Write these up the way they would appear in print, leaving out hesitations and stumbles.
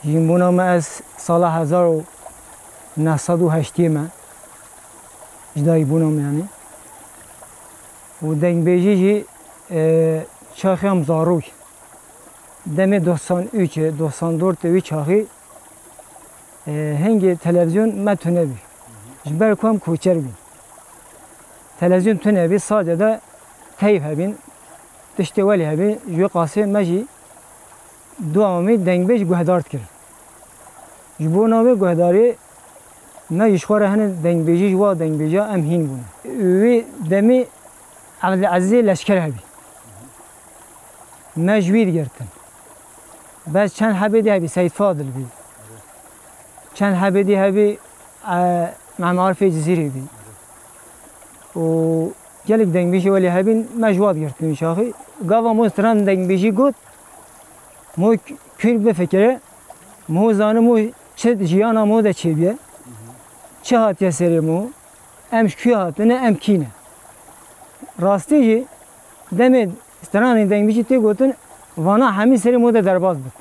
جیمبونا ما از سال 1908 ما جدایی بونم یعنی و دنگ بیجی جی چاخی هم زاروک دم 93 94 توی چاخی هنگی تلویزیون ما تونه بی جبر کم کوچر بی تلویزیون تونه بی ساده ده تیف هبین تشتی ولی هبین جو قاسم مجی دو آمی دنگ بیج گهدارت کرد جبو نامی گهداری ما یشخوره هنه دنگ بیجی جوا دنگ بیجا ام هین بونه وی دمی عبدالعزیز لشکر هبی ما جوید گرتن بس چند حبیدی هبی سید فاضل بی چند حبیدی هبی مع معارف جزیری بی و گلک دنگ بیجی ولی هبین ما جواد گرتن شاخی گاوا مستران دنگ بیجی گود مو کل بفکره مو زانه مو چه جیانا مو ده چه بیه چه هاتیه سری مو امش کی هاتنه ام کینه راستی جی دمید استرانی دنگ بیجی تی گوتن وانا همی سری مو ده درباز بود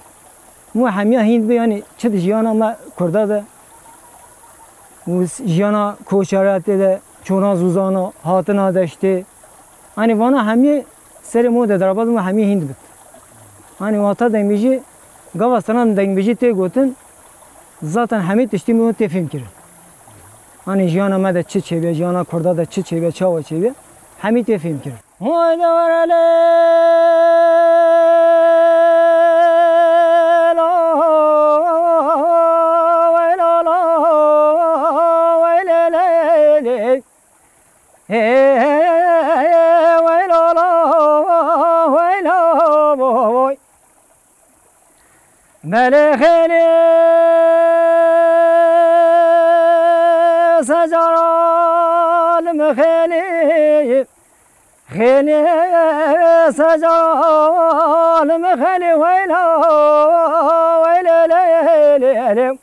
مو همیا هند بی یعنی چه جیانا ما کرده ده و جیانا کوچرات ده چونا زوزانا هاتنا داشته یعنی وانا همی سری مو ده درباز مو همی هند بود یعنی واتا دنگ بیجی گاوا استران دنگ بیجی تی گوتن zaten همه تشتی میون تفهم کرد. آنی جانا مده چه بیه جانا کرده ده چه بیه چاو چه بیه همه تفهم کرد. وای دورله وای لا لا وای لا لا وای لا لا وای لا وای ملخنی سجال مخلي خلي سجال مخلي ويلا ويلا ليلي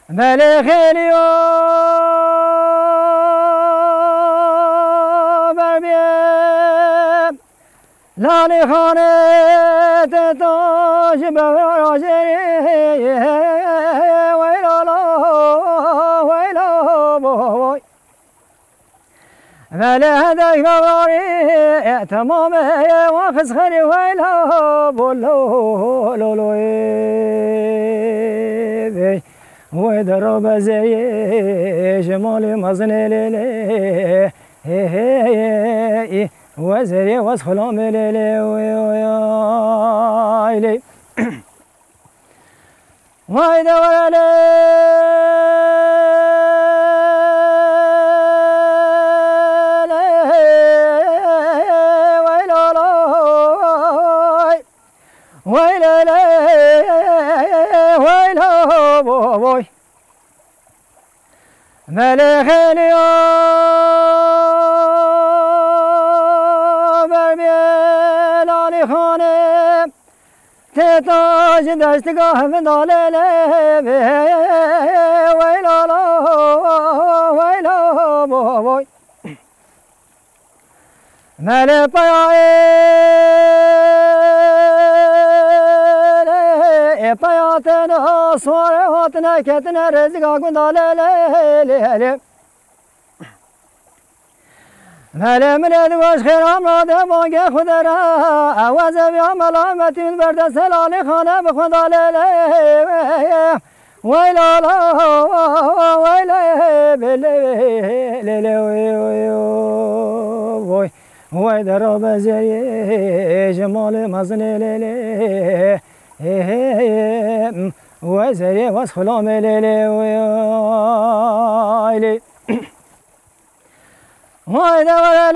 ملخني بربيم لالي خانه تتاج براجري ويلا ويلا ولا هذا يغاري تمام واخذ خلي ويلا بولو لو لو ويدرب زي جمال مزن ليلي وزري واسخلام ليلي ويلي ويدا ولا ويلا ملخني بربيلاني خانه تتاج دستگاه مداله ويلا ويلا وي مل پایاتنا سواره هاتنا کتنا رزقا گنداله مل ملد واش خیرام راده بانگه خود را آواز بیا ملامتی من برده سلالی خانه بخونداله ویلا ویلا بله وی وای در بزری جمال مزن لیلی وای زری واس خلام لیلی وای وای در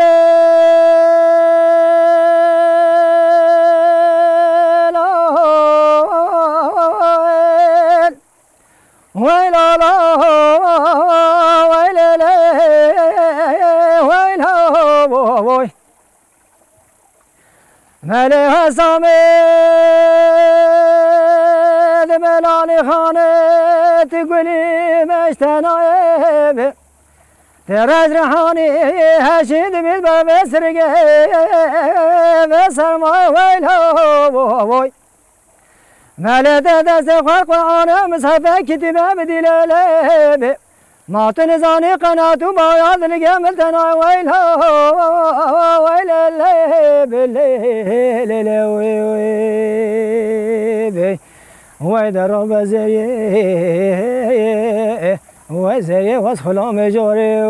وای لا لا وای لیلی وای لا وای ملی حسامد ملانی خانه تگولی مشتنایه تراز رحانی هشید بید با بسرگه بسرمای ویلا وای مالت دست خلق قرآن مصحف كتبه بدلالة ما تنزاني قناة بايض لقمل تنا ويلا ويلا بالليل ويدا رب زي وزي وصخلا مجوري